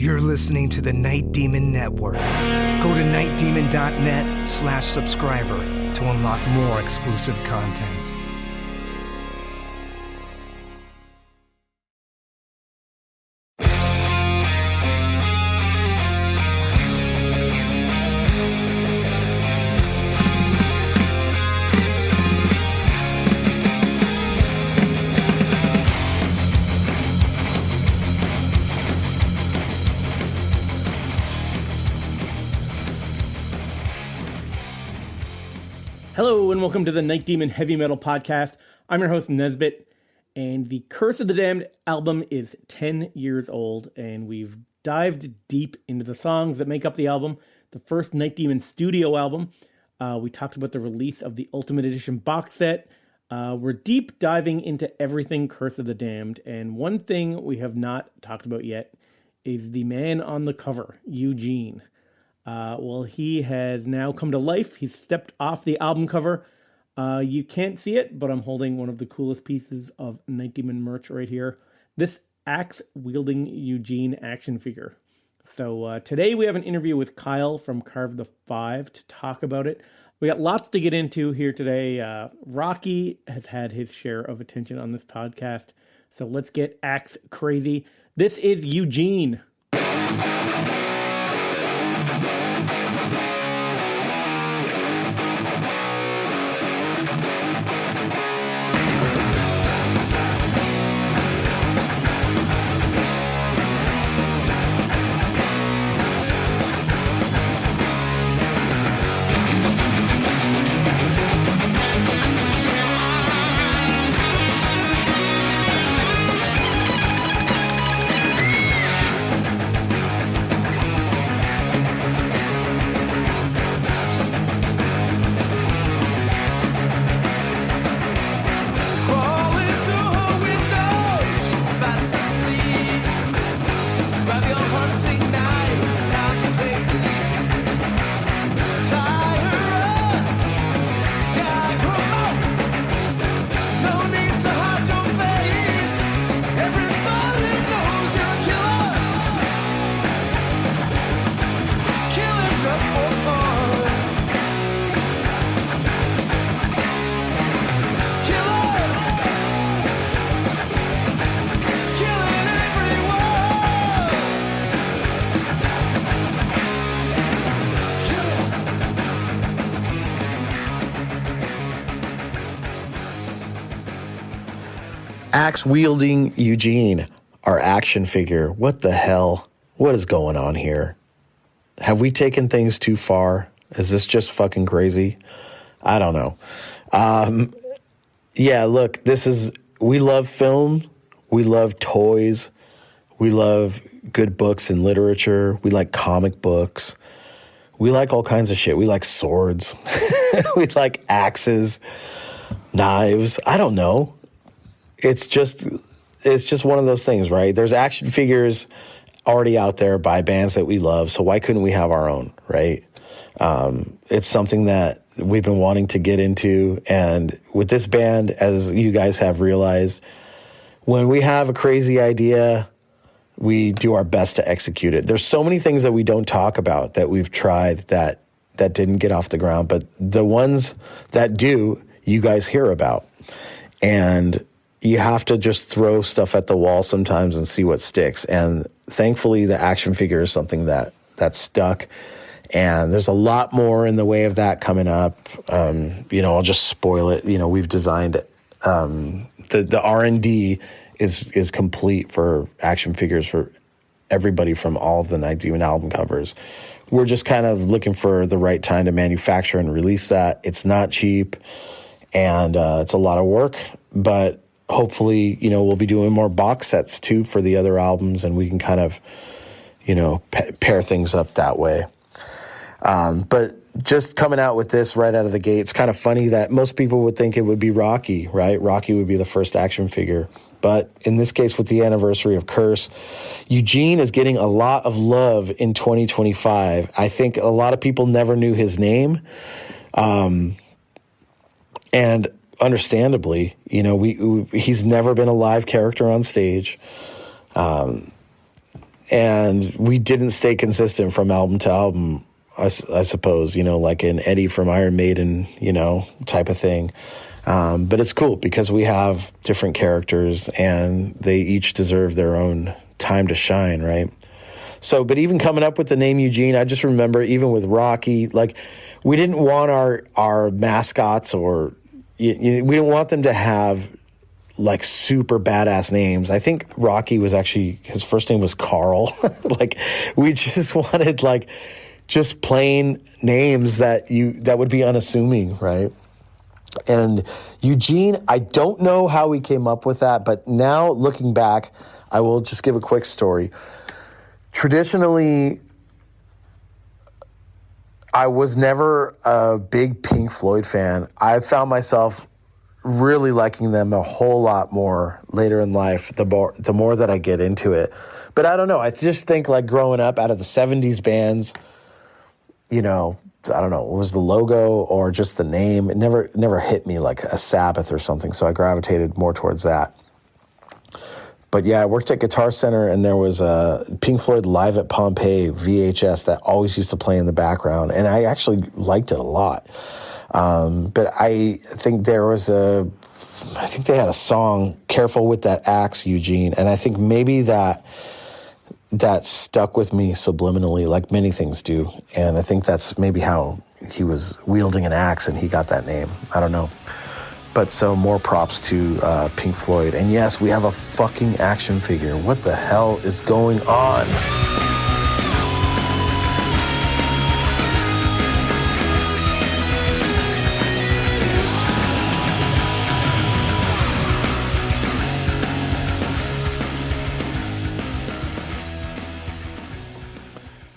You're listening to the Night Demon Network. Go to nightdemon.net/subscriber to unlock more exclusive content. Hello and welcome to the Night Demon Heavy Metal Podcast. I'm your host Nesbit, and the Curse of the Damned album is 10 years old, and we've dived deep into the songs that make up the album. The first Night Demon studio album. We talked about the release of the Ultimate Edition box set. We're deep diving into everything Curse of the Damned, and one thing we have not talked about yet is the man on the cover, Eugene. Well, he has now come to life. He's stepped off the album cover. You can't see it, but I'm holding one of the coolest pieces of Night Demon merch right here. This Axe-Wielding Eugene action figure. So today we have an interview with Kyle from Carve the Five to talk about it. We got lots to get into here today. Rocky has had his share of attention on this podcast. So let's get Axe crazy. This is Eugene. Axe-Wielding Eugene, our action figure. What the hell? What is going on here? Have we taken things too far? Is this just fucking crazy? I don't know. Yeah, look, we love film. We love toys. We love good books and literature. We like comic books. We like all kinds of shit. We like swords. We like axes, knives. I don't know. It's just one of those things, right? There's action figures already out there by bands that we love, so why couldn't we have our own, right? It's something that we've been wanting to get into, and with this band, as you guys have realized, when we have a crazy idea, we do our best to execute it. There's so many things that we don't talk about that we've tried that didn't get off the ground, but the ones that do, you guys hear about. And you have to just throw stuff at the wall sometimes and see what sticks. And thankfully, the action figure is something that stuck. And there's a lot more in the way of that coming up. I'll just spoil it. We've designed the R&D is complete for action figures for everybody from all of the Night Demon album covers. We're just kind of looking for the right time to manufacture and release that. It's not cheap, and it's a lot of work, but hopefully, we'll be doing more box sets too for the other albums, and we can kind of, pair things up that way. But just coming out with this right out of the gate, it's kind of funny that most people would think it would be Rocky, right? Rocky would be the first action figure. But in this case, with the anniversary of Curse, Eugene is getting a lot of love in 2025. I think a lot of people never knew his name. And understandably, he's never been a live character on stage. and we didn't stay consistent from album to album, I suppose, like an Eddie from Iron Maiden, type of thing. But it's cool because we have different characters and they each deserve their own time to shine, right? So, but even coming up with the name Eugene, I just remember even with Rocky, like we didn't want our mascots or we didn't want them to have like super badass names. I think Rocky was actually, his first name was Carl. Like we just wanted like just plain names that would be unassuming, right? And Eugene, I don't know how we came up with that, but now looking back, I will just give a quick story. Traditionally, I was never a big Pink Floyd fan. I found myself really liking them a whole lot more later in life, the more that I get into it. But I don't know. I just think like growing up out of the 70s bands, I don't know, it was the logo or just the name. It never hit me like a Sabbath or something, so I gravitated more towards that. But yeah, I worked at Guitar Center, and there was a Pink Floyd Live at Pompeii VHS that always used to play in the background, and I actually liked it a lot. But I think they had a song, Careful with That Axe, Eugene, and I think maybe that stuck with me subliminally, like many things do. And I think that's maybe how he was wielding an axe and he got that name. I don't know. But so more props to Pink Floyd. And yes, we have a fucking action figure. What the hell is going on?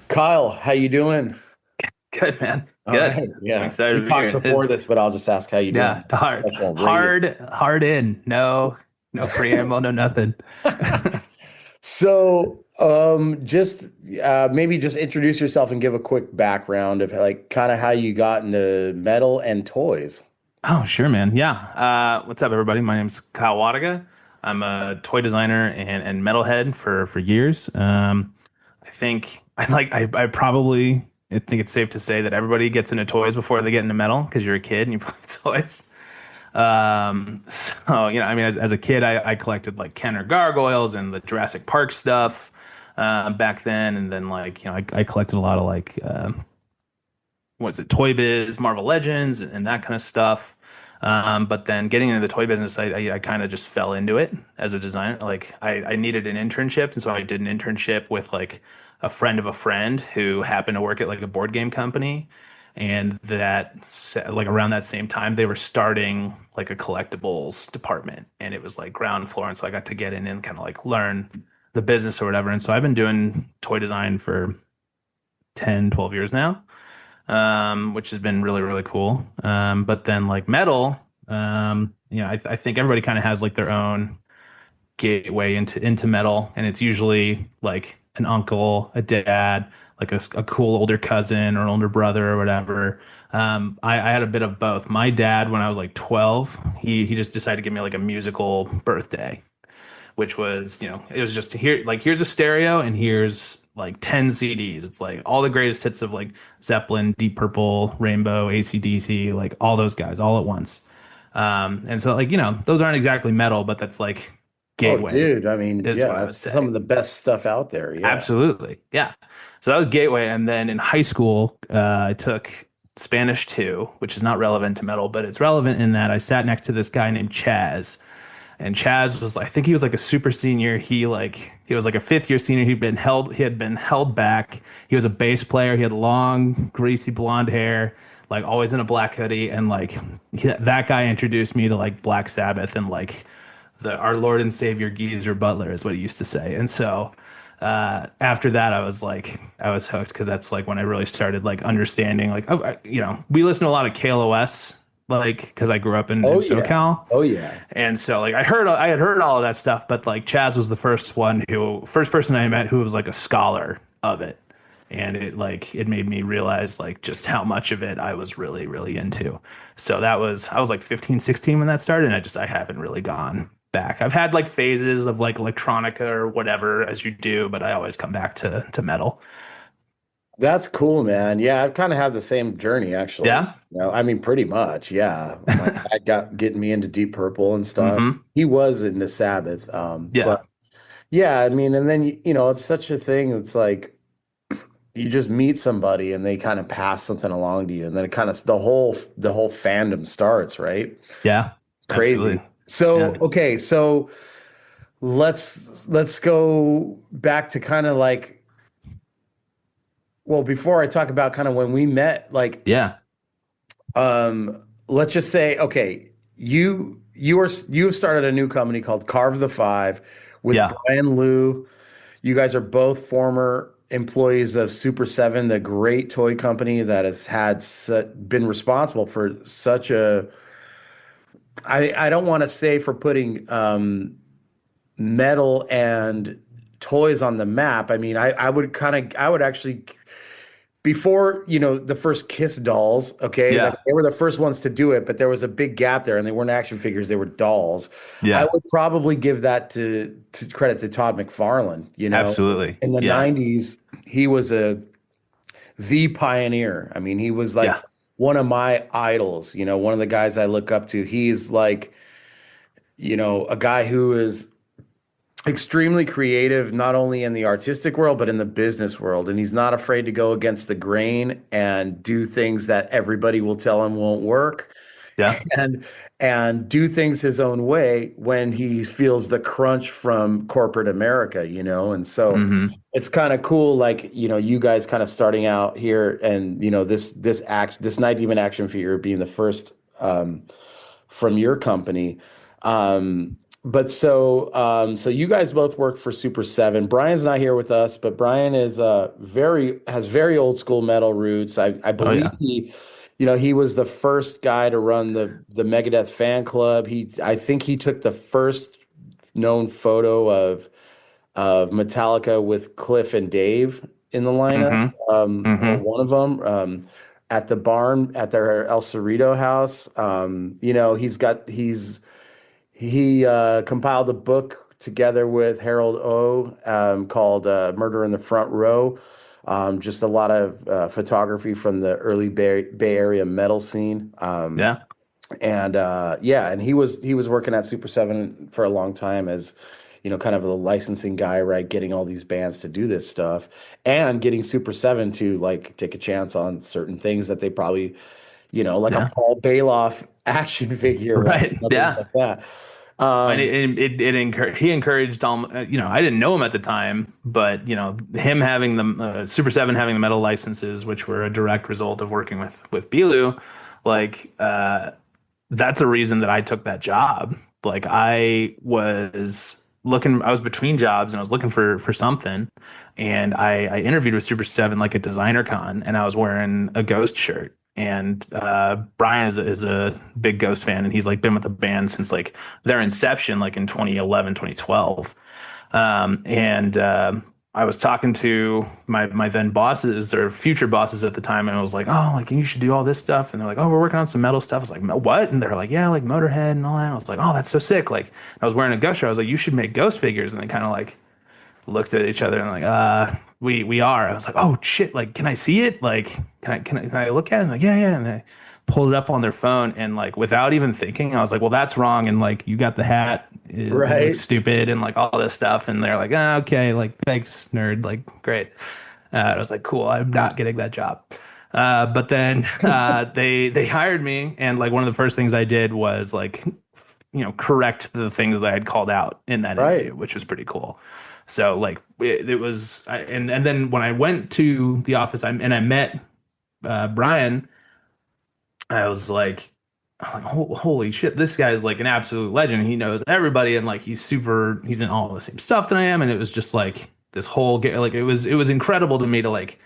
Kyle, how you doing? Good, man. Good. Right, yeah. I'm excited we to be talked here. before this, but I'll just ask how you doing. Yeah, hard in. No preamble, no nothing. So, just maybe just introduce yourself and give a quick background of like kind of how you got into metal and toys. Oh, sure, man. Yeah. What's up, everybody? My name's Kyle Wadaga. I'm a toy designer and metalhead for years. I probably think it's safe to say that everybody gets into toys before they get into metal because you're a kid and you play toys. As a kid, I collected like Kenner gargoyles and the Jurassic Park stuff back then, and then I collected a lot of Toy Biz, Marvel Legends, and that kind of stuff. But then getting into the toy business, I kind of just fell into it as a designer. Like I needed an internship, and so I did an internship with like a friend of a friend who happened to work at like a board game company. And around that same time, they were starting like a collectibles department, and it was like ground floor. And so I got to get in and kind of like learn the business or whatever. And so I've been doing toy design for 10, 12 years now, which has been really, really cool. But then like metal, I think everybody kind of has like their own gateway into metal, and it's usually like an uncle, a dad, like a cool older cousin or older brother or whatever. I had a bit of both. My dad, when I was like 12, he just decided to give me like a musical birthday, which was, it was just here's a stereo and here's like 10 CDs. It's like all the greatest hits of like Zeppelin, Deep Purple, Rainbow, AC/DC, like all those guys all at once. And so those aren't exactly metal, but that's like gateway. Oh, dude, I mean, that's some of the best stuff out there. Yeah, absolutely. Yeah. So that was gateway. And then in high school, I took Spanish 2, which is not relevant to metal, but it's relevant in that I sat next to this guy named Chaz. And Chaz was, I think he was like a super senior. He was like a fifth year senior. He had been held back. He was a bass player. He had long, greasy blonde hair, like always in a black hoodie. And that guy introduced me to like Black Sabbath and like our Lord and Savior Geezer Butler is what he used to say. And so after that, I was hooked, because that's like when I really started like understanding, like, we listen to a lot of KLOS, like, because I grew up in SoCal. Oh yeah. And so like I had heard all of that stuff, but like Chaz was the first person I met who was like a scholar of it. And it made me realize like just how much of it I was really, really into. So I was like 15, 16 when that started, and I haven't really gone back. I've had like phases of like electronica or whatever as you do, but I always come back to metal. That's cool, man. Yeah, I've kind of had the same journey actually. Yeah. I mean, pretty much. Yeah, my dad got getting me into Deep Purple and stuff. Hmm. He was into Sabbath, Yeah. but yeah, I mean, and then it's such a thing. It's like you just meet somebody and they kind of pass something along to you, and then it kind of the whole fandom starts, right? Yeah. It's Absolutely. crazy. So Yeah. okay, so let's go back to kind of like, well, before I talk about kind of when we met, like, Yeah. let's just say, okay, you have started a new company called Carve the Five with Yeah. Brian Liu. You guys are both former employees of Super Seven, the great toy company that has been responsible for such a, I don't want to say for putting metal and toys on the map. I mean, I would actually, before the first Kiss dolls, okay, Yeah. they were the first ones to do it, but there was a big gap there, and they weren't action figures; they were dolls. I Yeah. would probably give that to credit to Todd McFarlane. Absolutely. In the Yeah. '90s, he was the pioneer. I mean, he was like Yeah. one of my idols. One of the guys I look up to. He's like, a guy who is extremely creative, not only in the artistic world, but in the business world. And he's not afraid to go against the grain and do things that everybody will tell him won't work, Yeah. and do things his own way when he feels the crunch from corporate America. And so Hmm. it's kind of cool, like, you guys kind of starting out here, and this Night Demon action figure being the first from your company. But so you guys both work for Super Seven. Brian's not here with us, but Brian is has very old school metal roots. I Oh believe yeah. he was the first guy to run the Megadeth fan club. I think he took the first known photo of Metallica with Cliff and Dave in the lineup, Hmm. or Hmm. one of them. At the barn at their El Cerrito house. He compiled a book together with Harold O, called Murder in the Front Row. Just a lot of photography from the early Bay Area metal scene. Yeah. And yeah, and he was working at Super Seven for a long time as, kind of a licensing guy, right? Getting all these bands to do this stuff, and getting Super Seven to like take a chance on certain things that they probably, like a Yeah. Paul Bailoff action figure, right? Right. Things Yeah. like that. And Um, he encouraged I didn't know him at the time, but him having the Super Seven having the metal licenses, which were a direct result of working with Bilu, like that's a reason that I took that job. Like I was between jobs and I was looking for something, and I interviewed with Super Seven like at Designer Con, and I was wearing a Ghost shirt. And Brian is a big Ghost fan, and he's like been with the band since like their inception, like in 2011, 2012. And I was talking to my then bosses or future bosses at the time, and I was like, "Oh, like you should do all this stuff." And they're like, "Oh, we're working on some metal stuff." I was like, "What?" And they're like, "Yeah, like Motorhead and all that." I was like, "Oh, that's so sick!" Like I was wearing a Ghost shirt. I was like, "You should make Ghost figures." And they kind of like looked at each other and like, we are. I was like, "Oh shit! Like, can I see it? Like, can I look at it?" And like, yeah, yeah. And they pulled it up on their phone, and like without even thinking, I was like, "Well, that's wrong." And like, you got the hat. It looks right. stupid, and like all this stuff. And they're like, okay, like thanks, nerd. Like, great. I was like, cool. I'm not getting that job. But then they hired me, and like one of the first things I did was like correct the things that I had called out in that Right. interview, which was pretty cool. So like it was, and then when I went to the office, I met Brian. I was like, holy shit, this guy is like an absolute legend. He knows everybody, and like he's in all the same stuff that I am. And it was just like this whole like it was incredible to me to like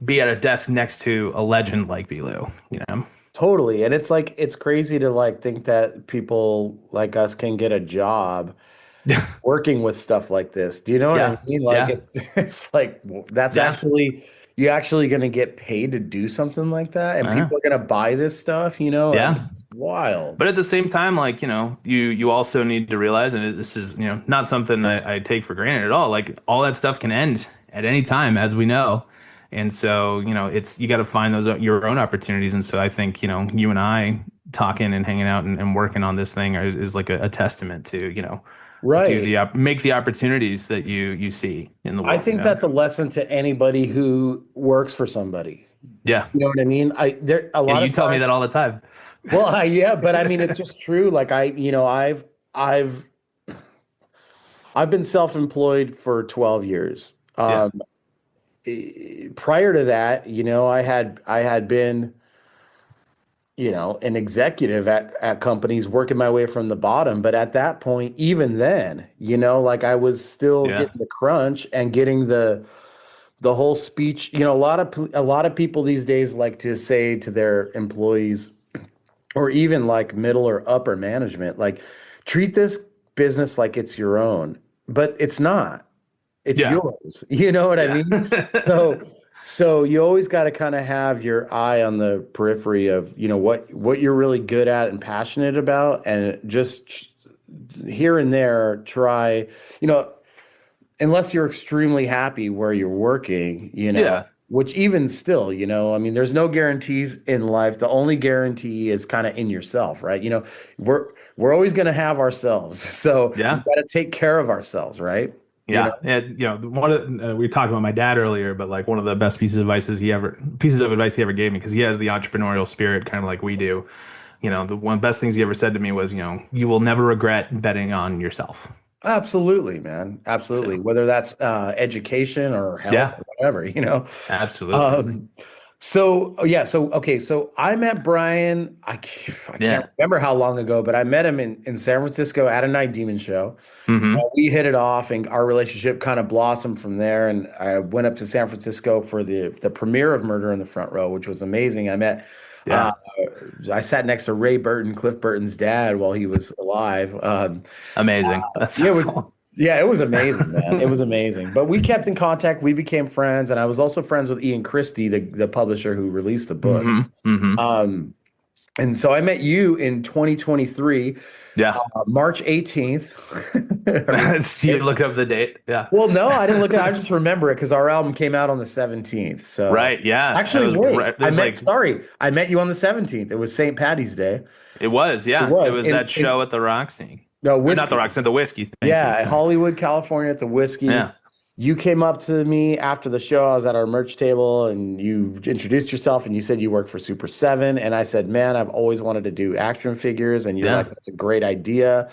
be at a desk next to a legend like Bilu, you know? Totally. And it's like it's crazy to like think that people like us can get a job working with stuff like this. Do you know what I Yeah, mean? Like yeah, it's it's like that's yeah, actually you actually going to get paid to do something like that, and Uh, people are going to buy this stuff, I mean, yeah. it's wild. But at the same time, like, you also need to realize, and this is, not something I take for granted at all. Like all that stuff can end at any time, as we know. And so, it's, you got to find those your own opportunities. And so I think, you and I talking and hanging out and working on this thing is like a testament to, Right. make the opportunities that you see in the I world, think that's a lesson to anybody who works for somebody. Yeah. You know what I mean? There a Yeah. lot You of tell me times. that all the time. Well, yeah, but I mean, it's just true. Like I've I've been self-employed for 12 years. Yeah. Prior to that, I had been, an executive at companies working my way from the bottom. But at that point, even then, like I was still Yeah. getting the crunch and getting the whole speech. A lot of people these days like to say to their employees, or even like middle or upper management, like treat this business like it's your own, but it's not. It's Yeah. yours. You know what I Yeah. mean? So so you always got to kind of have your eye on the periphery of, what you're really good at and passionate about, and just here and there try, you know, unless you're extremely happy where you're working, Yeah. which even still, I mean, there's no guarantees in life. The only guarantee is kind of in yourself, right? We're we're always going to have ourselves. So we Yeah. got to take care of ourselves, right? You know? Yeah, and we talked about my dad earlier, but like one of the best pieces of advice he ever gave me, because he has the entrepreneurial spirit, kind of like we do. The one best things he ever said to me was, you will never regret betting on yourself. Absolutely, man. Absolutely. So Whether that's education or health yeah, or whatever. absolutely. Um, so yeah, so okay, so I met Brian. I can't Yeah. remember how long ago, but I met him in San Francisco at a Night Demon show. Hmm. We hit it off, and our relationship kind of blossomed from there. And I went up to San Francisco for the premiere of Murder in the Front Row, which was amazing. Uh, Yeah. I sat next to Ray Burton, Cliff Burton's dad, while he was alive. Amazing. That's Yeah, so cool. it was amazing, man. It was amazing. But we kept in contact. We became friends, and I was also friends with Ian Christie, the publisher who released the book. Hmm. Hmm. Um, and so I met you in 2023, Yeah. March 18th. You looked up the date. Yeah. Well, no, I didn't look at it. I just remember it because our album came out on the 17th. So Right. Yeah. actually, It was wait, right. It was like I met you on the 17th. It was St. Patty's Day. it was. It Yeah. It was was in, that show at the Roxy. no, Or not the whiskey. Roxy, the whiskey. Thank you. Yeah, Hollywood, California at the Whiskey. Yeah. You came up to me after the show. I was at our merch table, and you introduced yourself, and you said you work for Super 7. And I said, man, I've always wanted to do action figures. And you're Yeah. like, that's a great idea.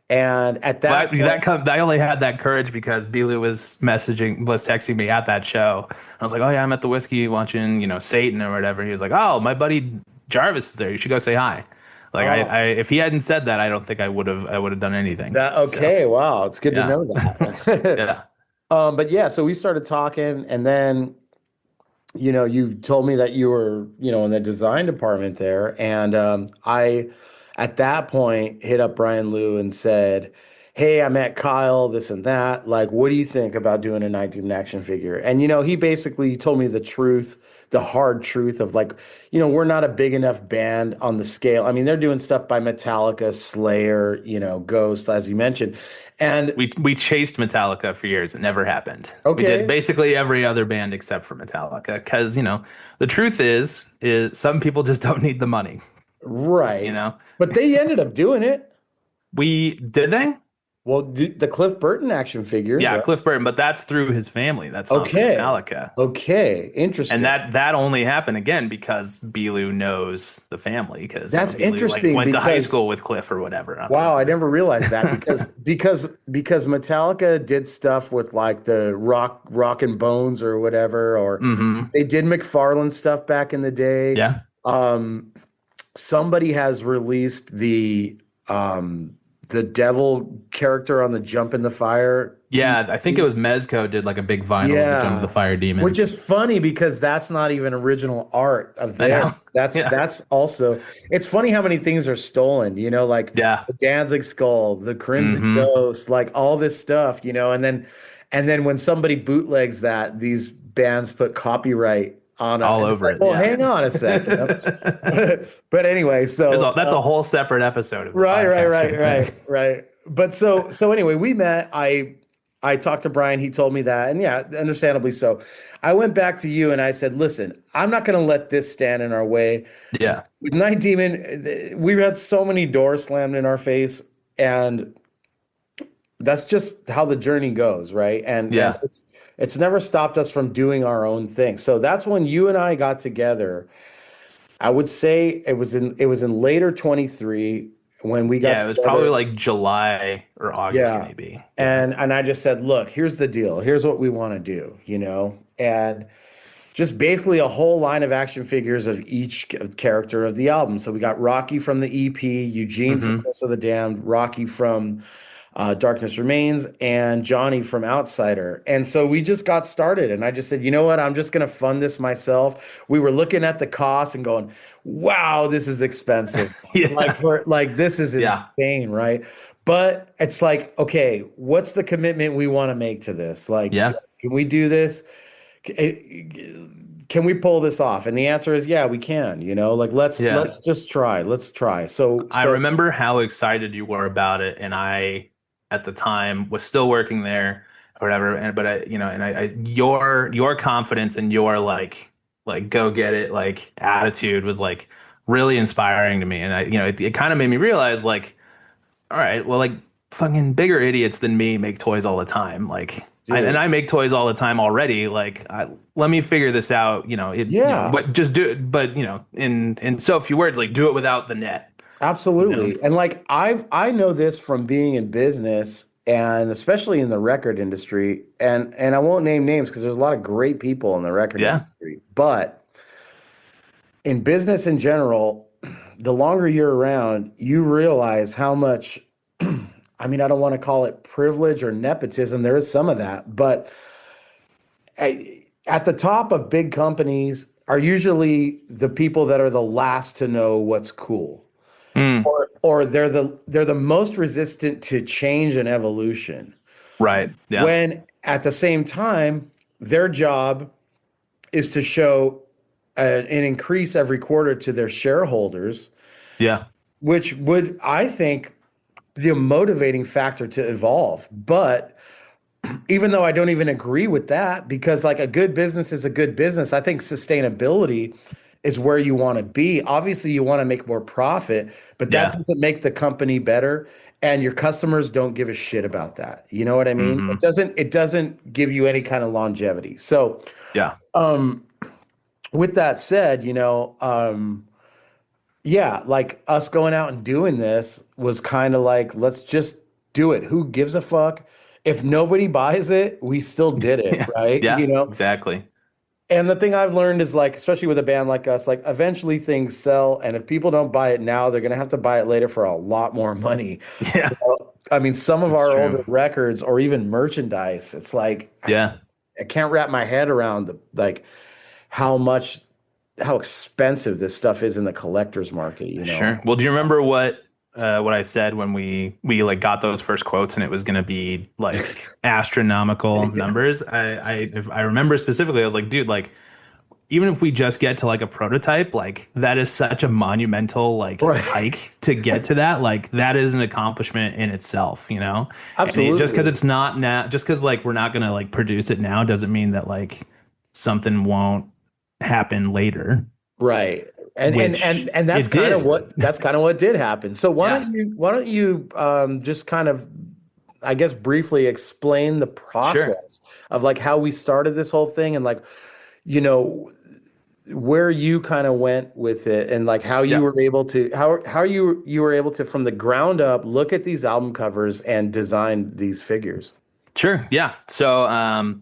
And at that point, I only had that courage because Belu was texting me at that show. I was like, oh yeah, I'm at the whiskey watching, Satan or whatever. He was like, oh, my buddy Jarvis is there. You should go say hi. Like if he hadn't said that, I don't think I would have done anything. okay, wow, it's good to Yeah. know that. Yeah. But yeah, so we started talking, and then, you told me that you were, in the design department there. And I, at that point, hit up Brian Liu and said, hey, I met Kyle, this and that. Like, what do you think about doing a 19 action figure? And, he basically told me the truth, the hard truth of like, we're not a big enough band on the scale. I mean, they're doing stuff by Metallica, Slayer, Ghost, as you mentioned. And We chased Metallica for years. It never happened. Okay. We did basically every other band except for Metallica because, the truth is some people just don't need the money. right. But they ended up doing it. Did they? Well, the Cliff Burton action figures. Yeah, Right? Cliff Burton, but that's through his family. That's not through Okay. Metallica. Okay, interesting. And that only happened again because Belu knows the family because That's Belu, interesting went to high because- school with Cliff or whatever. Wow, I never realized that because Metallica did stuff with like the Rock and Bones or whatever, or they did McFarlane stuff back in the day. Yeah. Somebody has released the devil character on the Jump in the Fire. Yeah, I think it was Mezco did like a big vinyl of the Jump of the Fire Demon. Which is funny because that's not even original art of I theirs. know. That's also, it's funny how many things are stolen, like Yeah. the Danzig Skull, the Crimson Ghost, like all this stuff, and then when somebody bootlegs that, these bands put copyright on it. All And it's over like, it. well, Yeah. hang on a sec. But anyway, so That's a whole separate episode of the right, right, podcast right, there. right, right. But so anyway, we met. I talked to Brian. He told me that, and yeah, understandably so. I went back to you and I said, "Listen, I'm not going to let this stand in our way." Yeah. With Night Demon, we've had so many doors slammed in our face, and that's just how the journey goes, right? And Yeah. it's never stopped us from doing our own thing. So that's when you and I got together. I would say it was in later 23 when we got Yeah. It was together. probably like July or August, Yeah. maybe. Yeah. And I just said, look, here's the deal. Here's what we want to do, and just basically a whole line of action figures of each character of the album. So we got Rocky from the EP, Eugene from Mm-hmm. Curse of the Damned, Rocky from Darkness Remains, and Johnny from Outsider. And so we just got started. And I just said, you know what? I'm just going to fund this myself. We were looking at the cost and going, wow, this is expensive. Yeah. Like this is Yeah. insane, right? But it's like, okay, what's the commitment we want to make to this? Like, Yeah. can we do this? Can we pull this off? And the answer is, yeah, we can. Like let's just try. Let's try. So I remember how excited you were about it, and I, at the time, was still working there or whatever. Your confidence and your like go get it like attitude was like really inspiring to me, and it kind of made me realize like, all right, well, like fucking bigger idiots than me make toys all the time, like. I make toys all the time already. Like, let me figure this out. But just do it. But in so few words, like do it without the net. Absolutely. And like I know this from being in business and especially in the record industry. And I won't name names because there's a lot of great people in the record industry. But in business in general, the longer you're around, you realize how much. I mean, I don't want to call it privilege or nepotism. There is some of that, but at the top of big companies are usually the people that are the last to know what's cool, or they're the most resistant to change and evolution. Right. Yeah. When at the same time, their job is to show an increase every quarter to their shareholders. Yeah. Which would, I think, be a motivating factor to evolve. But even though I don't even agree with that, because like a good business is a good business, I think sustainability is where you want to be. Obviously, you want to make more profit, but that doesn't make the company better. And your customers don't give a shit about that. You know what I mean? Mm-hmm. It doesn't give you any kind of longevity. So Yeah. with that said, yeah, like us going out and doing this was kind of like, let's just do it. Who gives a fuck? If nobody buys it, we still did it, right? Yeah, exactly. And the thing I've learned is like, especially with a band like us, like eventually things sell. And if people don't buy it now, they're going to have to buy it later for a lot more money. Yeah. I mean, some of That's our true. older records or even merchandise, it's like, Yeah. I can't wrap my head around how expensive this stuff is in the collector's market, Sure. Well, do you remember what I said when we like got those first quotes and it was going to be like astronomical numbers? I remember specifically, I was like, dude, like even if we just get to like a prototype, like that is such a monumental like hike to get to that. Like that is an accomplishment in itself, Absolutely. And just because it's not now, just because like we're not going to like produce it now doesn't mean that like something won't happen later. Right. And that's kind of what did happen. So why don't you just kind of, I guess, briefly explain the process of like how we started this whole thing and like, where you kind of went with it and like how you were able to how you were able to from the ground up look at these album covers and design these figures. Sure. Yeah. So I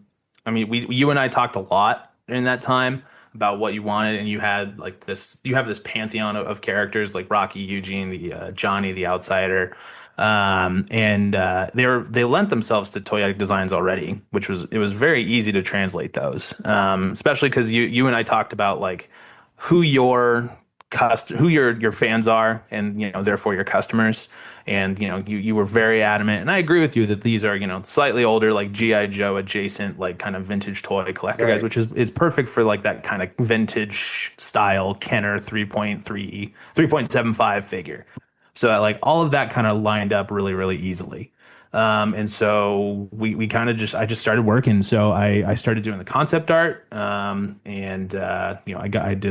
mean, you and I talked a lot in that time about what you wanted, and you have this pantheon of characters like Rocky, Eugene, the Johnny, the Outsider, and they lent themselves to toyetic designs already, it was very easy to translate those, especially because you and I talked about like who your who your fans are, and therefore your customers. And you were very adamant, and I agree with you that these are slightly older, like GI Joe adjacent, like kind of vintage toy collector guys, which is perfect for like that kind of vintage style Kenner 3.75 figure. So like all of that kind of lined up really, really easily. And so we kind of I just started working. So I started doing the concept art. I did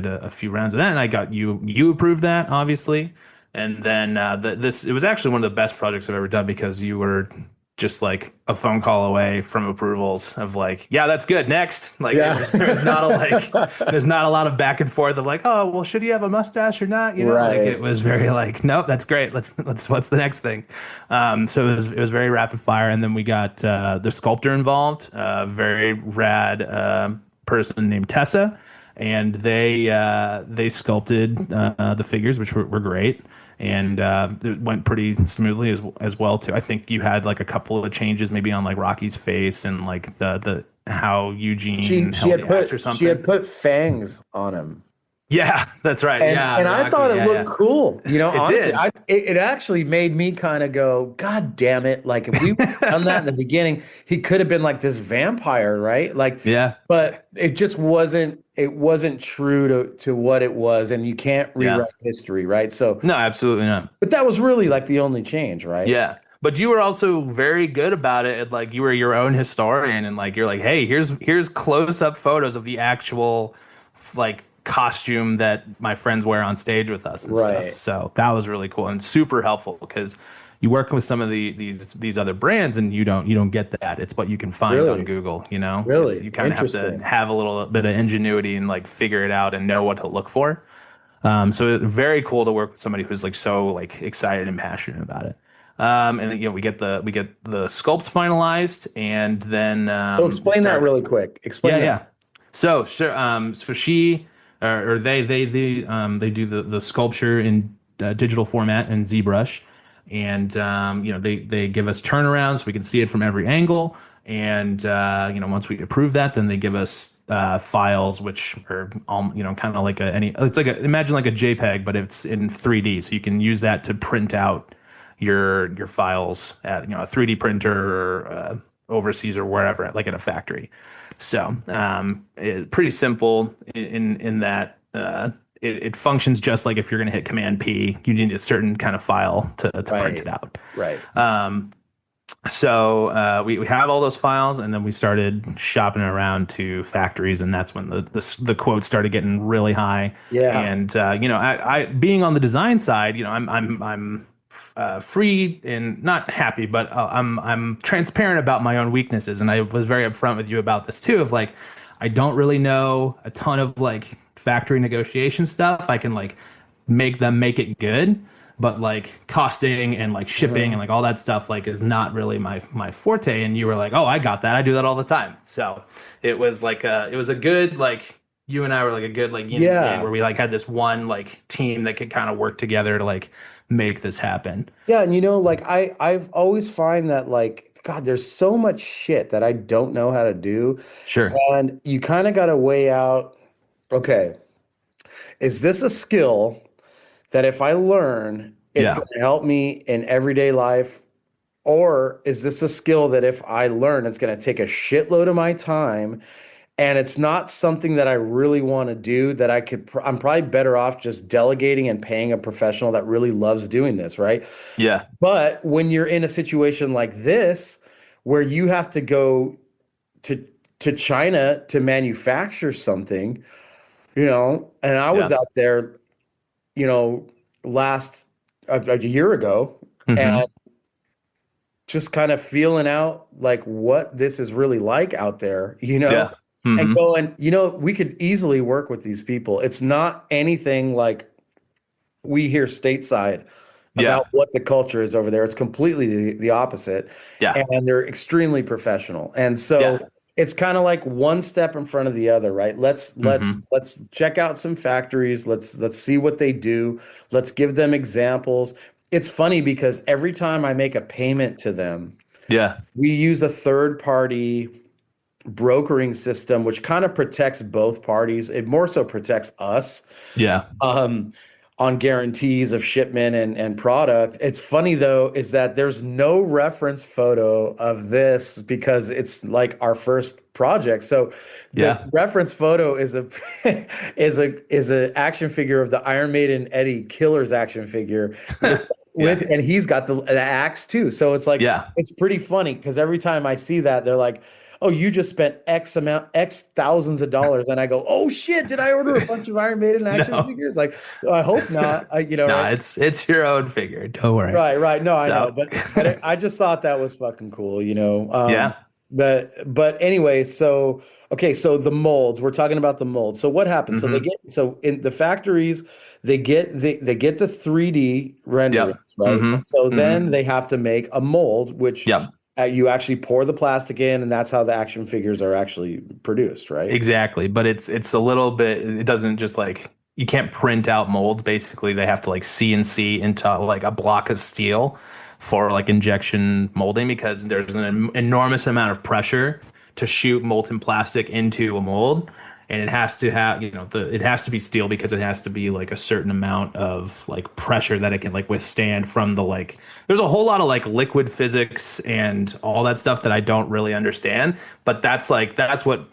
a few rounds of that, and I got you approved that, obviously. And then it was actually one of the best projects I've ever done, because you were just like a phone call away from approvals of like, yeah, that's good. Next. Like, there's not a lot of back and forth of like, oh, well, should he have a mustache or not? Like it was very like, nope, that's great. Let's what's the next thing? So it was very rapid fire. And then we got the sculptor involved, very rad person named Tessa, and they sculpted the figures, which were great. And it went pretty smoothly as well too. I think you had like a couple of changes maybe on like Rocky's face, and like the how Eugene held the axe or something. She had put fangs on him. Yeah, that's right. And, yeah, and I thought it looked cool. Honestly, did. It actually made me kind of go, God damn it! Like if we done that in the beginning, he could have been like this vampire, right? Like, yeah. But it just wasn't. It wasn't true to what it was, and you can't rewrite history, right? So no, absolutely not. But that was really like the only change, right? Yeah. But you were also very good about it. And like you were your own historian, and like you're like, hey, here's close up photos of the actual like costume that my friends wear on stage with us and stuff. So that was really cool and super helpful, because you work with some of these other brands and you don't get that. It's what you can find on Google, Really? You kind of have to have a little bit of ingenuity and like figure it out and know what to look for. So it's very cool to work with somebody who's like so like excited and passionate about it. And then, we get the sculpts finalized, and then explain that really quick. Explain that. Yeah. So sure. So she or they do the sculpture in digital format in ZBrush, and they give us turnarounds so we can see it from every angle. And once we approve that, then they give us files, which are all kind of like imagine like a JPEG, but it's in 3D, so you can use that to print out your files at a 3D printer or overseas or wherever, like at a factory. So pretty simple in that it functions just like if you're going to hit Command P, you need a certain kind of file to print it out. Right. So we have all those files, and then we started shopping around to factories, and that's when the quotes started getting really high. Yeah. And I being on the design side, I'm free and not happy, but I'm transparent about my own weaknesses, and I was very upfront with you about this too. Of like, I don't really know a ton of like factory negotiation stuff. I can like make it good, but like costing and like shipping and like all that stuff like is not really my forte. And you were like, oh, I got that. I do that all the time. So it was like it was a good like you and I were like a good like where we like had this one like team that could kind of work together to like make this happen. Yeah, and like I've always find that like God, there's so much shit that I don't know how to do. Sure. And you kind of got to weigh out, okay, is this a skill that if I learn, it's going to help me in everyday life? Or is this a skill that if I learn, it's going to take a shitload of my time, and it's not something that I really want to do, that I'm probably better off just delegating and paying a professional that really loves doing this, right? Yeah. But when you're in a situation like this, where you have to go to China to manufacture something, and I was out there, last a year ago, and just kind of feeling out like what this is really like out there, and going, we could easily work with these people. It's not anything like we hear stateside about what the culture is over there. It's completely the opposite. Yeah. And they're extremely professional. And so it's kind of like one step in front of the other, right? Let's check out some factories. Let's see what they do. Let's give them examples. It's funny because every time I make a payment to them, we use a third party brokering system, which kind of protects both parties. It more so protects us. on guarantees of shipment and product. It's funny though, is that there's no reference photo of this because it's like our first project. So the reference photo is a is a action figure of the Iron Maiden Eddie Killer's action figure with and he's got the axe too. So it's like it's pretty funny because every time I see that, they're like, oh, you just spent X thousands of dollars. And I go, oh shit, did I order a bunch of Iron Maiden action figures? Like, I hope not. Right? It's your own figure. Don't worry. Right. No, I know. But I just thought that was fucking cool, But anyway, so the molds, we're talking about the molds. So what happens? So in the factories, they get the 3D renderings, right? So then they have to make a mold, which you actually pour the plastic in, and that's how the action figures are actually produced, right? Exactly. But it's a little bit, it doesn't just like, you can't print out molds. Basically, they have to like CNC into like a block of steel for like injection molding, because there's an enormous amount of pressure to shoot molten plastic into a mold. And it has to have, it has to be steel because it has to be like a certain amount of like pressure that it can like withstand from the like, there's a whole lot of like liquid physics and all that stuff that I don't really understand. But that's what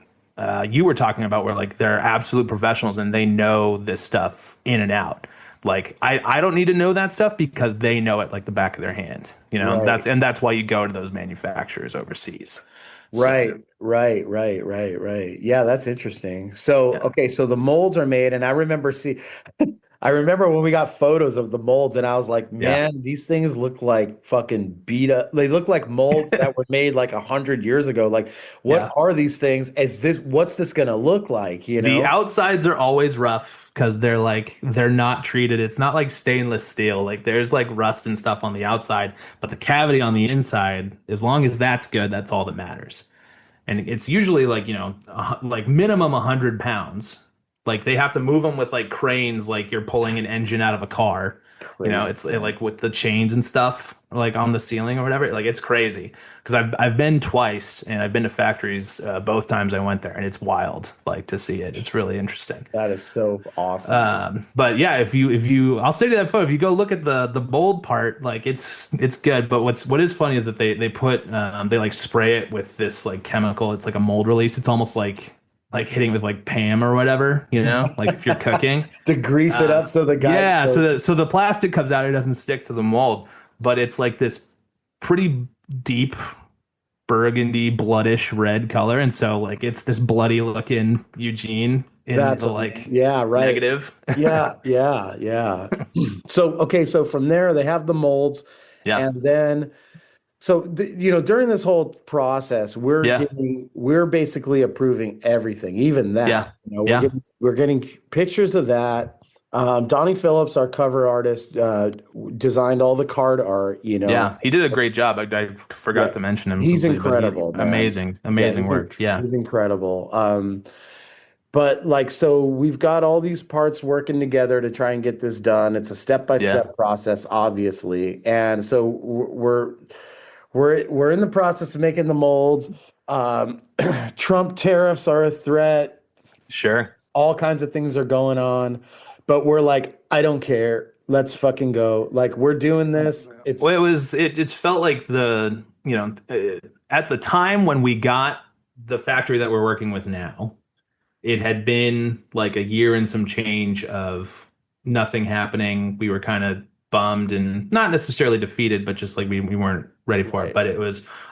you were talking about, where like they're absolute professionals and they know this stuff in and out. Like I don't need to know that stuff because they know it like the back of their hand, Right. That's why you go to those manufacturers overseas. Right. Yeah, that's interesting. So, so the molds are made, and I remember when we got photos of the molds, and I was like, man, these things look like fucking beat up. They look like molds that were made like 100 years ago. Like, what are these things? What's this gonna look like? The outsides are always rough because they're not treated. It's not like stainless steel. Like there's like rust and stuff on the outside, but the cavity on the inside, as long as that's good, that's all that matters. And it's usually like, like minimum 100 pounds. Like they have to move them with like cranes, like you're pulling an engine out of a car. Crazy. It's like with the chains and stuff, like on the ceiling or whatever. Like it's crazy because I've been twice, and I've been to factories both times I went there, and it's wild, like to see it. It's really interesting. That is so awesome. But yeah, if you, I'll say to that photo, if you go look at the bold part, like it's good. But what is funny is that they put they like spray it with this like chemical. It's like a mold release. It's almost like hitting with like Pam or whatever, like if you're cooking to grease it up so the guy so the plastic comes out, it doesn't stick to the mold, but it's like this pretty deep burgundy bloodish red color, and so like it's this bloody looking Eugene in the like negative. yeah so from there they have the molds, and then so during this whole process, we're basically approving everything, even that. We're getting pictures of that. Donnie Phillips, our cover artist, designed all the card art. He did a great job. I forgot to mention him. He's incredible. Amazing work. He's incredible. But so we've got all these parts working together to try and get this done. It's a step-by-step process, obviously, and so we're in the process of making the molds. Trump tariffs are a threat. Sure. All kinds of things are going on, but we're like, I don't care. Let's fucking go. Like we're doing this. It felt like at the time when we got the factory that we're working with now, it had been like a year and some change of nothing happening. We were kind of bummed and not necessarily defeated, but just like we weren't ready for it. But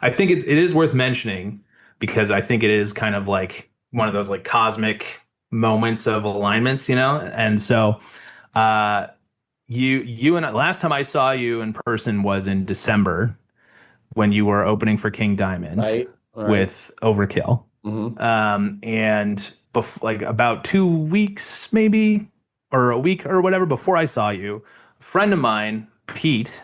I think it is worth mentioning because I think it is kind of like one of those like cosmic moments of alignments, And so you and last time I saw you in person was in December when you were opening for King Diamond with Overkill. And like about 2 weeks maybe, or a week or whatever before I saw you, a friend of mine, Pete,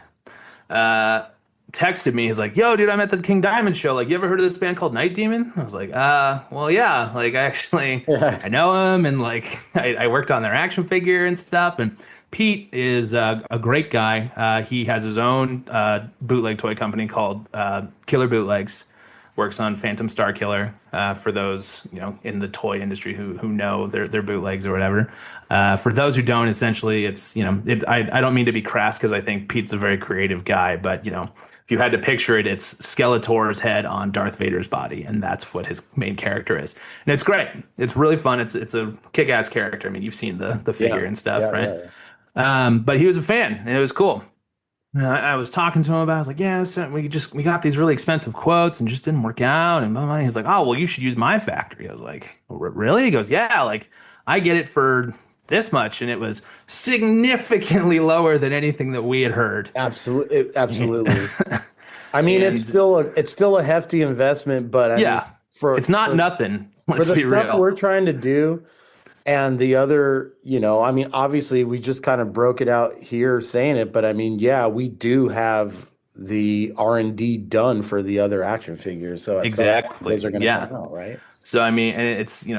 texted me. He's like, yo, dude, I'm at the King Diamond show. Like, you ever heard of this band called Night Demon? I was like, well, yeah. Like, I know him, and like, I worked on their action figure and stuff. And Pete is a great guy. He has his own bootleg toy company called Killer Bootlegs. works on Phantom Star Killer. For those in the toy industry who know their bootlegs or whatever. For those who don't, essentially, it's I don't mean to be crass because I think Pete's a very creative guy, but if you had to picture it, it's Skeletor's head on Darth Vader's body, and that's what his main character is. And it's great. It's really fun. It's a kick-ass character. I mean, you've seen the figure and stuff, right? But he was a fan, and it was cool. And I was talking to him about it. I was like, yeah, so we got these really expensive quotes and just didn't work out. And blah, blah. He's like, oh, well, you should use my factory. I was like, really? He goes, yeah, like I get it for this much. And it was significantly lower than anything that we had heard. Absolutely. I mean, it's still a hefty investment, but I mean, it's not nothing. Let's for the stuff real. We're trying to do. And the other, I mean, obviously we just kind of broke it out here saying it, but I mean, yeah, we do have the R&D done for the other action figures. So exactly, those are going to come out, right? So, I mean, and it's,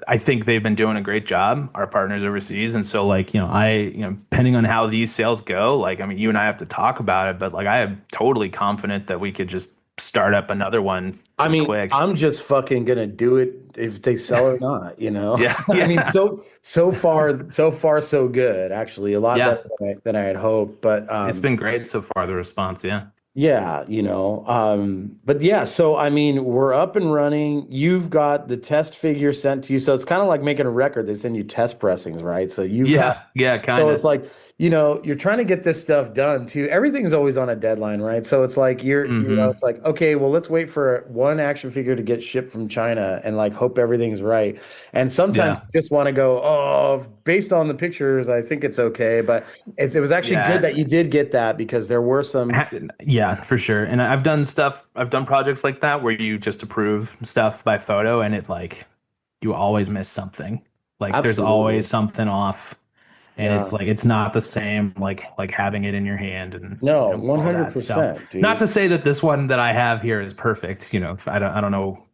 I think they've been doing a great job, our partners overseas. And so like, depending on how these sales go, like, I mean, you and I have to talk about it, but like, I am totally confident that we could just start up another one. I mean, quick. I'm just fucking gonna do it if they sell or not, Yeah. I mean, so far so good. Actually, a lot better than I had hoped. But it's been great so far. The response, yeah, but yeah, so I mean, we're up and running. You've got the test figure sent to you, so it's kind of like making a record. They send you test pressings, right? So kind of. So it's like you're trying to get this stuff done too. Everything's always on a deadline, right? So it's like it's like, okay, well, let's wait for one action figure to get shipped from China and like hope everything's right. And sometimes you just want to go, oh, based on the pictures, I think it's okay. But it was actually good that you did get that because there were some. Yeah, for sure. And I've done projects like that where you just approve stuff by photo and it like you always miss something. Like There's always something off. And it's like it's not the same like having it in your hand and 100%. Not to say that this one that I have here is perfect. I don't know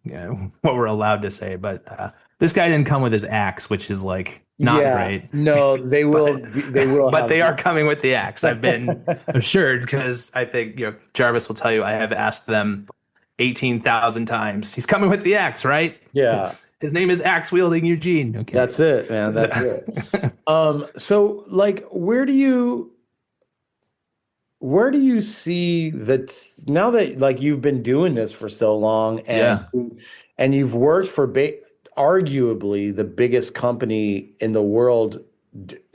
what we're allowed to say, but this guy didn't come with his axe, which is like not great. No, they will. They will. But they are coming with the axe. I've been assured because I think Jarvis will tell you I have asked them 18,000 times. He's coming with the axe, right? Yeah. His name is Axe-Wielding Eugene. Okay. That's it, man. That's it. So like, where do you see that now that like you've been doing this for so long and you've worked for arguably the biggest company in the world,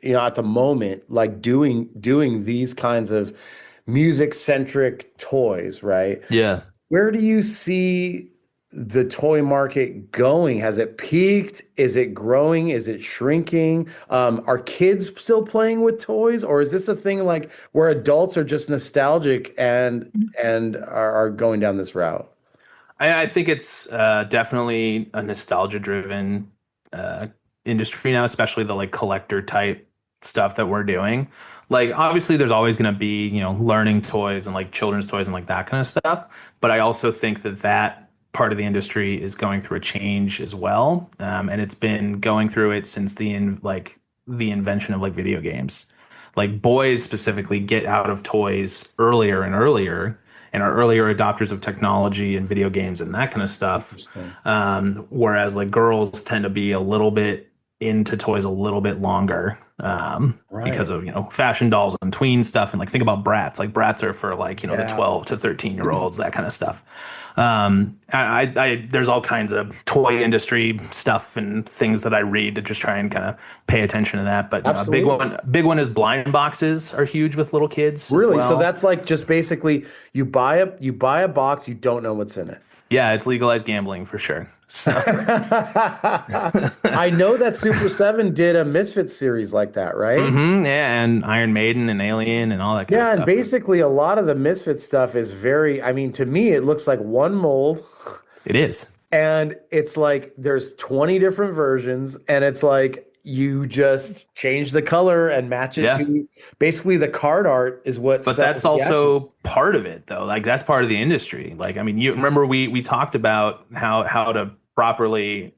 at the moment, like doing these kinds of music-centric toys, right? Yeah. Where do you see the toy market going? Has it peaked? Is it growing? Is it shrinking? Are kids still playing with toys, or is this a thing like where adults are just nostalgic and are going down this route? I think it's definitely a nostalgia-driven industry now, especially the like collector type stuff that we're doing. Like obviously, there's always going to be learning toys and like children's toys and like that kind of stuff. But I also think that part of the industry is going through a change as well, and it's been going through it since the invention of like video games. Like boys specifically get out of toys earlier and earlier. And are earlier adopters of technology and video games and that kind of stuff. Whereas like girls tend to be a little bit into toys a little bit longer because of fashion dolls and tween stuff. And like think about brats. Like brats are for like the 12 to 13-year-olds, that kind of stuff. There's all kinds of toy industry stuff and things that I read to just try and kind of pay attention to that. But a big one is blind boxes are huge with little kids. Really? So that's like just basically you buy a box, you don't know what's in it. Yeah, it's legalized gambling for sure. So I know that Super 7 did a Misfits series like that, right? Mm-hmm, yeah, and Iron Maiden and Alien and all that kind of stuff. Yeah, and basically a lot of the Misfits stuff is to me, it looks like one mold. It is. And it's like there's 20 different versions, and it's like you just change the color and match it to basically the card art is what. But that's also part of it, though. Like that's part of the industry. Like I mean, you remember we talked about how to properly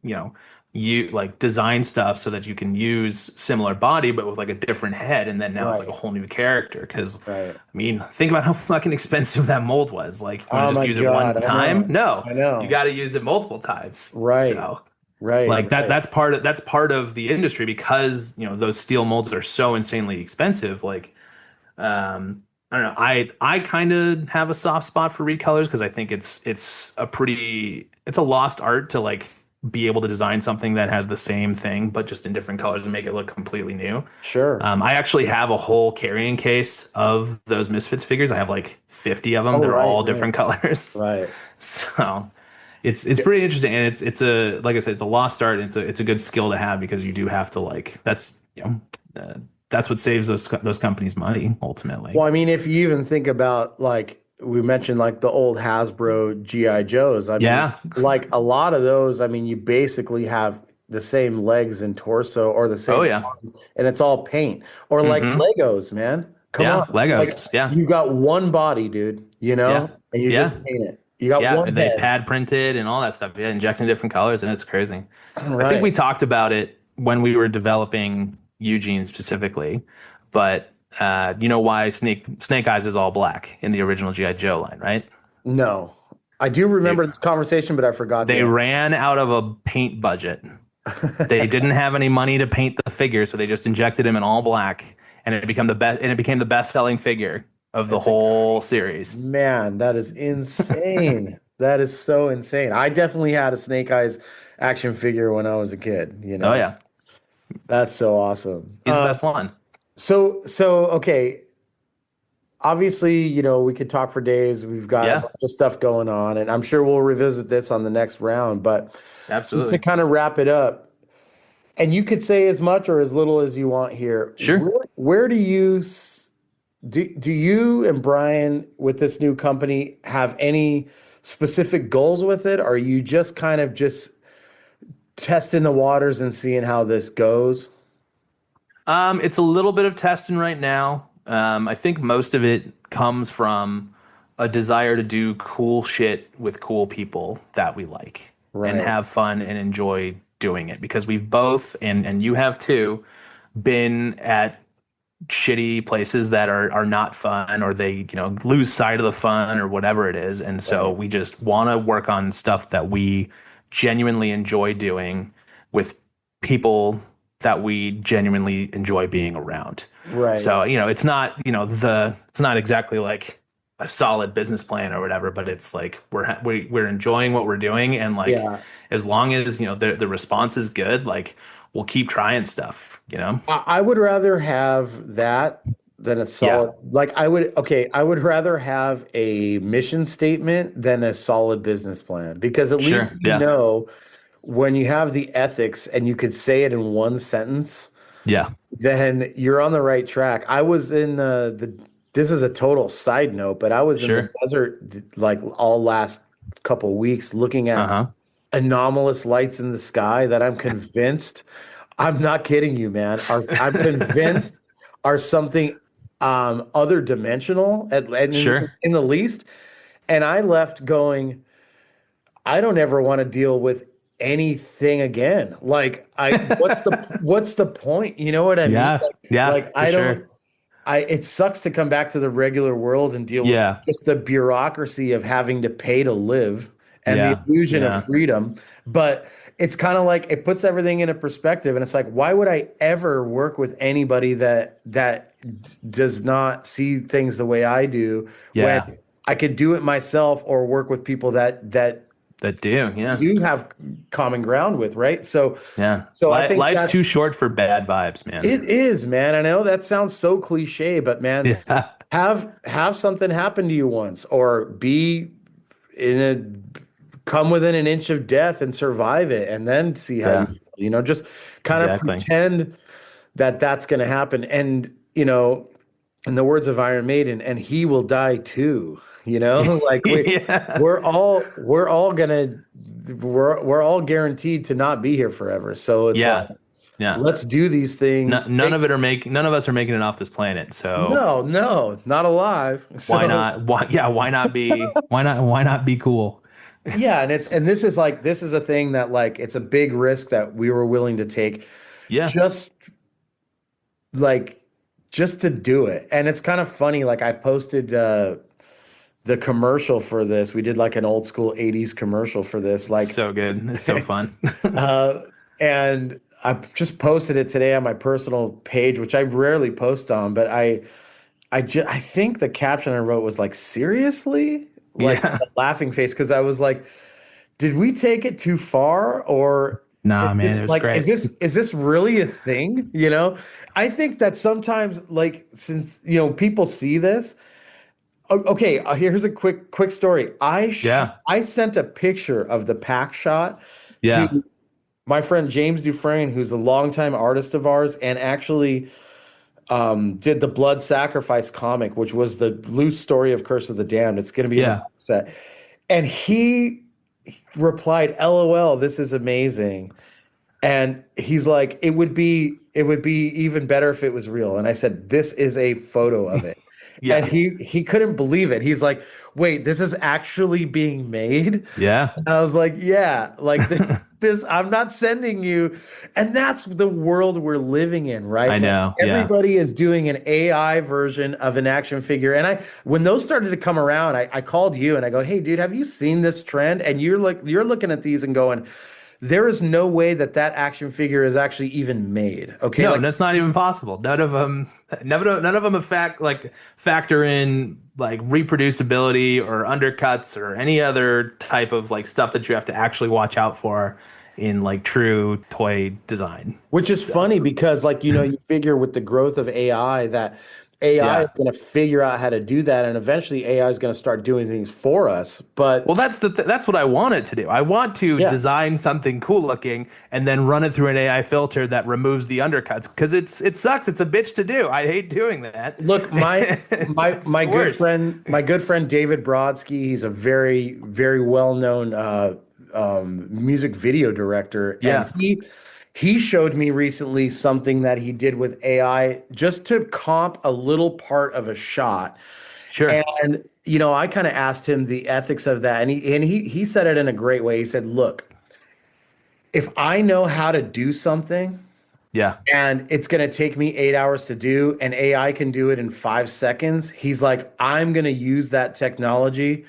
you like design stuff so that you can use similar body but with like a different head, and then now it's like a Right. whole new character. Because Right. I mean, think about how fucking expensive that mold was. Like, you want Oh to just my use it one God. I time? know. No, I you know. got to use it multiple times. Right. So Right. like that Right. that's part of the industry, because those steel molds are so insanely expensive. Like, I don't know. I kind of have a soft spot for recolors because I think it's a lost art to like be able to design something that has the same thing but just in different colors and make it look completely new. Sure. I actually have a whole carrying case of those Misfits figures. I have like 50 of them. Oh, They're right. all Right. different colors. Right. So it's pretty interesting, and it's a, like I said, it's a lost art. It's a good skill to have, because you do have to like, that's what saves those companies money ultimately. Well, I mean, if you even think about like we mentioned, like the old Hasbro GI Joes. I mean, Yeah. like a lot of those. I mean, you basically have the same legs and torso or the Oh same yeah. arms, and it's all paint. Or like Hmm. Legos, man. Come Yeah. on, like Legos. Yeah. you got one body, dude. Yeah. And you just Yeah. paint it. You got Yeah. one And they head. pad printed and all that stuff. Yeah. Injecting different colors, and it's crazy. I think we Right. talked about it when we were developing Eugene specifically, but you know why Snake Eyes is all black in the original GI Joe line, right? No, I do They remember this conversation, but I forgot the they end. ran out of a paint budget. They didn't have any money to paint the figure, so they just injected him in all black, and it became the best-selling figure of the It's whole series. Man, that is insane. That is so insane. I definitely had a Snake Eyes action figure when I was a kid, you Oh know. yeah, That's so awesome. he's the best one. So okay, obviously, we could talk for days. We've got a Yeah, bunch of stuff going on, and I'm sure we'll revisit this on the next round, but just to absolutely. kind of wrap it up, and you could say as much or as little as you want here. Sure. Where do do you and Brian with this new company have any specific goals with it? Or are you just kind of just testing the waters and seeing how this goes? It's a little bit of testing right now. I think most of it comes from a desire to do cool shit with cool people that we like and Right. have fun and enjoy doing it, because we've both, and you have too, been at shitty places that are not fun, or they lose sight of the fun or whatever it is, and so Right. we just want to work on stuff that we genuinely enjoy doing with people that we genuinely enjoy being around. Right. So it's not exactly like a solid business plan or whatever, but it's like we're enjoying what we're doing, and like Yeah. as long as the response is good, like we'll keep trying stuff. I would rather have that than a Yeah. solid, like I would rather have a mission statement than a solid business plan, because at least Sure. Yeah. when you have the ethics and you could say it in one sentence, Yeah. then you're on the right track. I was in this is a total side note, but I was in the Sure. desert like all last couple weeks looking at Uh-huh. anomalous lights in the sky that I'm convinced, I'm not kidding you, man. I'm convinced are something other dimensional at Sure. in the least. And I left going, I don't ever want to deal with anything again. Like what's the point? You know what I mean? Yeah. Yeah, Like for I don't sure. it sucks to come back to the regular world and deal with Yeah. just the bureaucracy of having to pay to live and the Yeah. illusion of Yeah. freedom. But it's kind of like it puts everything into perspective. And it's like, why would I ever work with anybody that does not see things the way I do when Yeah. I could do it myself or work with people that That do. Yeah. do have common ground with, right? Yeah. So I think Life's that's too short for bad vibes, man. it is, man. I know that sounds so cliche, but man, Yeah. have something happen to you once, or be in come within an inch of death and survive it, and then see how Yeah. you feel. Just kind of Exactly. pretend that that's going to happen, and in the words of Iron Maiden, and he will die too. Like Yeah. we're all guaranteed to not be here forever. So it's like, Yeah. Yeah. let's do these things. None of us are making it off this planet. So No, not alive. why So not? Why not be cool? Yeah, and this is a thing that like it's a big risk that we were willing to take Yeah. just like just to do it. And it's kind of funny, like I posted the commercial for this. We did like an old school 80s commercial for this. It's Like so good. It's so fun. uh and I just posted it today on my personal page, which I rarely post on, but I think the caption I wrote was like, seriously? Like Yeah. a laughing face, because I was like, did we take it too far? Or is Nah, man, this it was like great. is this really a thing? You know? I think that sometimes, like, since people see this. Okay, here's a quick story. Yeah. I sent a picture of the pack shot Yeah. to my friend James Dufresne, who's a longtime artist of ours, and actually did the Blood Sacrifice comic, which was the loose story of Curse of the Damned. It's going to be in the Yeah. box set. And he replied, "LOL, this is amazing." And he's like, it would be even better if it was real." And I said, "This is a photo of it." And Yeah. he couldn't believe it. He's like, "Wait, this is actually being made?" Yeah. And I was like, "Yeah, like this I'm not sending you." And that's the world we're living in, right? I know. Like, Yeah. everybody is doing an AI version of an action figure. And when those started to come around, I called you and I go, "Hey, dude, have you seen this trend?" And you're looking at these and going, there is no way that action figure is actually even made. Okay. No, Like, that's not even possible. None of them factor in like reproducibility or undercuts or any other type of like stuff that you have to actually watch out for in like true toy design. which is funny because, like, you figure with the growth of AI that AI Yeah. is going to figure out how to do that. And eventually AI is going to start doing things for us. But Well, that's what I want it to do. I want to Yeah. design something cool looking and then run it through an AI filter that removes the undercuts because it sucks. It's a bitch to do. I hate doing that. look, my the good worst. friend David Brodsky, he's a very, very well-known music video director. Yeah. And he showed me recently something that he did with AI just to comp a little part of a shot. Sure. And I kind of asked him the ethics of that, and he said it in a great way. He said, "Look, if I know how to do something Yeah. and it's going to take me 8 hours to do, and AI can do it in 5 seconds," he's like, "I'm going to use that technology.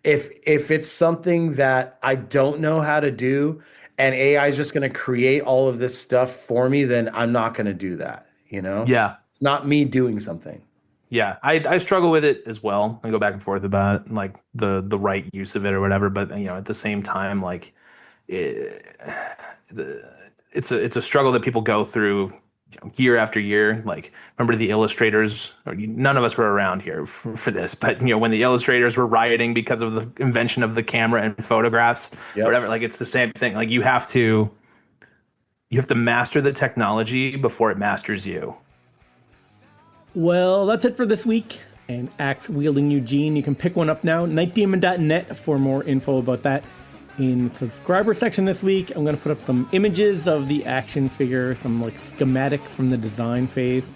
If it's something that I don't know how to do, and AI is just going to create all of this stuff for me, then I'm not going to do that. Yeah. It's not me doing something." Yeah, I struggle with it as well. I go back and forth about like the right use of it or whatever, but at the same time, like it's a struggle that people go through year after year. Like, remember the illustrators? None of us were around here for this, but when the illustrators were rioting because of the invention of the camera and photographs, Yep. whatever. Like, it's the same thing. Like, you have to master the technology before it masters you. Well, that's it for this week. And Axe-Wielding Eugene, you can pick one up now. Nightdemon.net for more info about that. In the subscriber section this week, I'm going to put up some images of the action figure, some like schematics from the design phase.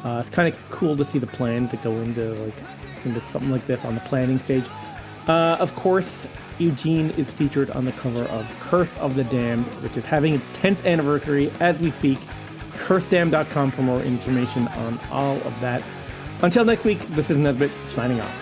It's kind of cool to see the plans that go into something like this on the planning stage. Of course, Eugene is featured on the cover of Curse of the Damned, which is having its 10th anniversary as we speak. CurseDamned.com for more information on all of that. Until next week, this is Nesbitt signing off.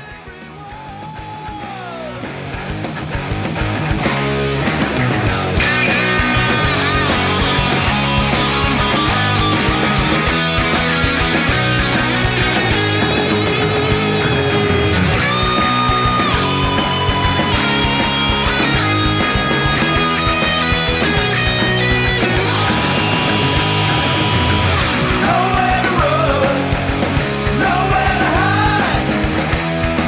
Nowhere to run, nowhere to hide.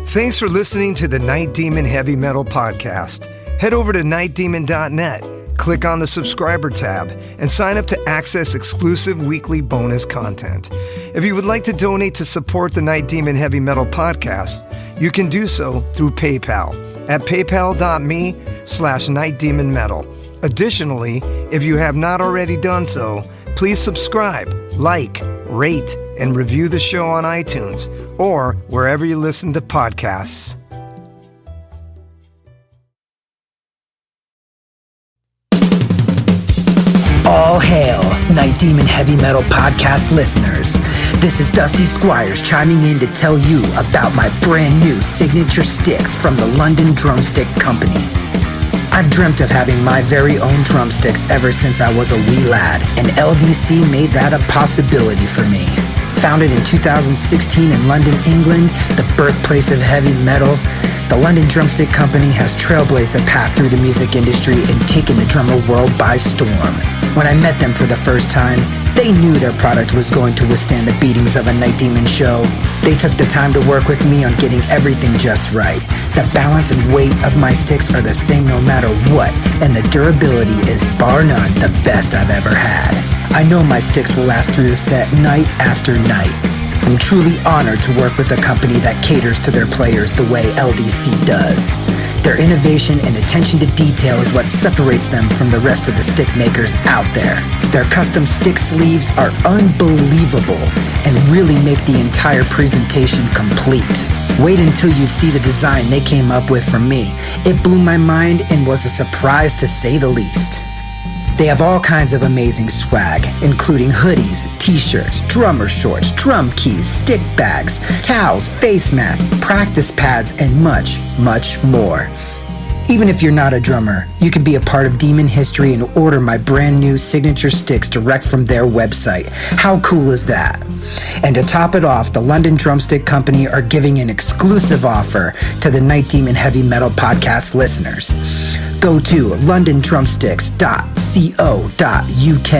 Thanks for listening to the Night Demon Heavy Metal Podcast. Head over to nightdemon.net, click on the subscriber tab, and sign up to access exclusive weekly bonus content. If you would like to donate to support the Night Demon Heavy Metal Podcast, you can do so through PayPal at paypal.me/nightdemonmetal. Additionally, if you have not already done so, please subscribe, like, rate, and review the show on iTunes or wherever you listen to podcasts. All hail, Night Demon Heavy Metal Podcast listeners. This is Dusty Squires chiming in to tell you about my brand new signature sticks from the London Drumstick Company. I've dreamt of having my very own drumsticks ever since I was a wee lad, and LDC made that a possibility for me. Founded in 2016 in London, England, the birthplace of heavy metal, the London Drumstick Company has trailblazed a path through the music industry and taken the drummer world by storm. When I met them for the first time, they knew their product was going to withstand the beatings of a Night Demon show. They took the time to work with me on getting everything just right. The balance and weight of my sticks are the same no matter what, and the durability is bar none the best I've ever had. I know my sticks will last through the set night after night. I'm truly honored to work with a company that caters to their players the way LDC does. Their innovation and attention to detail is what separates them from the rest of the stick makers out there. Their custom stick sleeves are unbelievable and really make the entire presentation complete. Wait until you see the design they came up with for me. It blew my mind and was a surprise to say the least. They have all kinds of amazing swag, including hoodies, t-shirts, drummer shorts, drum keys, stick bags, towels, face masks, practice pads, and much, much more. Even if you're not a drummer, you can be a part of Demon history and order my brand new signature sticks direct from their website. How cool is that? And to top it off, the London Drumstick Company are giving an exclusive offer to the Night Demon Heavy Metal Podcast listeners. Go to londondrumsticks.co.uk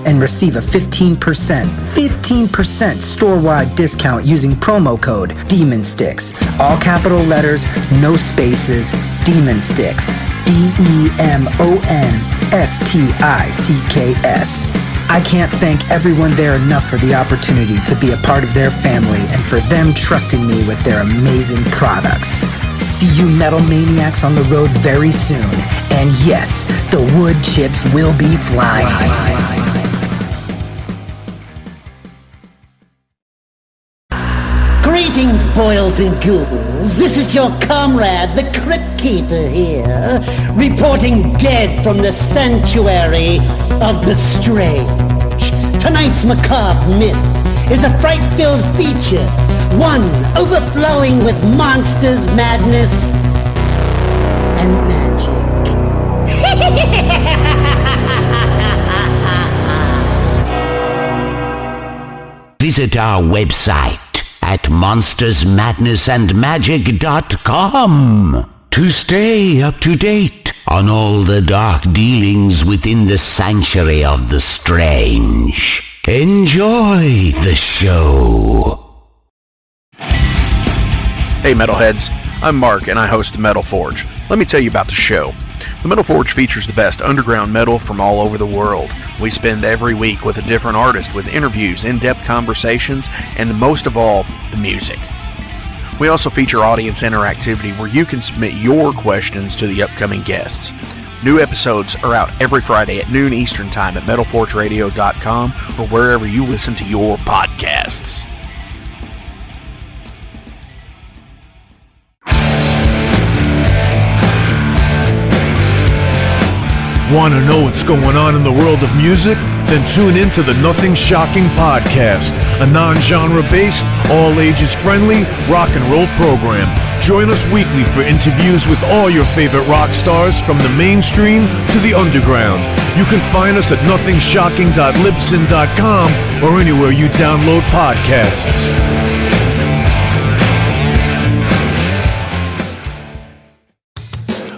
and receive a 15% store-wide discount using promo code DEMONSTICKS. All capital letters, no spaces, Demon Sticks. DEMONSTICKS. I can't thank everyone there enough for the opportunity to be a part of their family and for them trusting me with their amazing products. See you metal maniacs on the road very soon. And yes, the wood chips will be flying. Greetings, boils and ghouls. This is your comrade, the Crypt Keeper here, reporting dead from the sanctuary of the strange. Tonight's macabre myth is a fright-filled feature, one overflowing with monsters, madness, and magic. Visit our website at monstersmadnessandmagic.com to stay up to date on all the dark dealings within the sanctuary of the strange. Enjoy the show. Hey Metalheads, I'm Mark and I host the Metal Forge. Let me tell you about the show. The Metal Forge features the best underground metal from all over the world. We spend every week with a different artist with interviews, in-depth conversations, and most of all, the music. We also feature audience interactivity where you can submit your questions to the upcoming guests. New episodes are out every Friday at noon Eastern Time at metalforgeradio.com or wherever you listen to your podcasts. Want to know what's going on in the world of music? Then tune in to the Nothing Shocking Podcast, a non-genre based, all ages friendly rock and roll program. Join us weekly for interviews with all your favorite rock stars from the mainstream to the underground. You can find us at nothingshocking.libsyn.com or anywhere you download podcasts.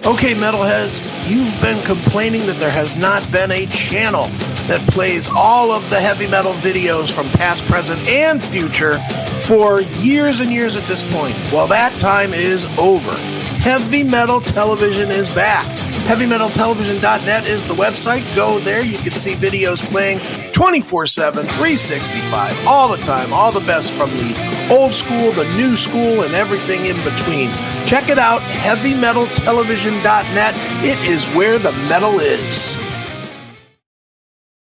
Okay, metalheads, you've been complaining that there has not been a channel that plays all of the heavy metal videos from past, present, and future for years and years at this point. Well, that time is over. Heavy Metal Television is back. HeavyMetalTelevision.net is the website. Go there. You can see videos playing 24/7, 365, all the time, all the best from the old school, the new school, and everything in between. Check it out, HeavyMetalTelevision.net. It is where the metal is.